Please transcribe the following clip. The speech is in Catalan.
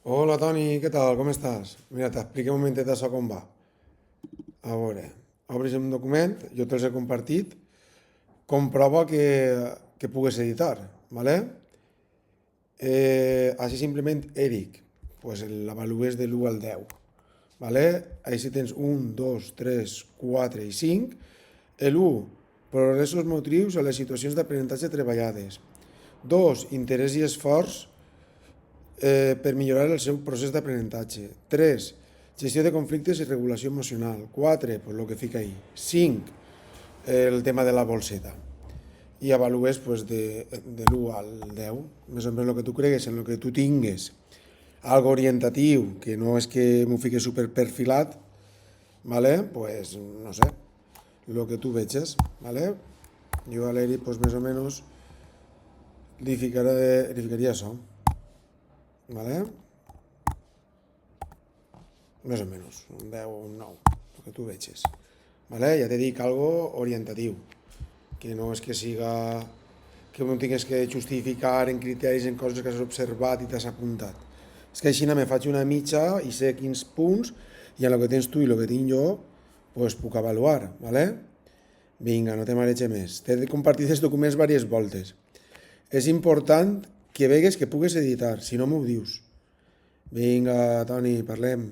Hola Toni, què tal? Com estàs? Mira, t'explico un momentet això com va. A veure, obris un document, jo te'ls he compartit, comprova que pugues editar, ¿vale? Així simplement Eric, pues l'avalues de l'1 al 10, ¿vale? Així tens 1, 2, 3, 4 i 5. L'1, progressos motrius a les situacions d'aprenentatge treballades. 2, interès i esforç per millorar el seu procés d'aprenentatge. 3. Gestió de conflictes i regulació emocional. 4. Pues lo que fica ahí. 5. El tema de la bolseta. I avalues pues, de l'1 al 10, més o menys el que tu cregues, en el que tu tingues algo orientatiu, que no és que m'ho fiques super perfilat, ¿vale? Pues, no sé, el que tu veges, ¿vale? Jo a l'Eri, pues, més o menys, li ficaria això, ¿vale? Més o menys, un 10 o un 9, el que tu veges. ¿Vale? Ja te dic algo orientatiu, que no és que siga que no tingues que justificar en criteris, en coses que has observat i t'has apuntat. És que així me faig una mitja i sé quins punts i en el que tens tu i el que tinc jo pues puc avaluar, ¿vale? Vinga, no te marege més. T'he compartit els documents diverses voltes. És important que vegues que pugues editar, si no m'ho dius. Vinga, Toni, parlem.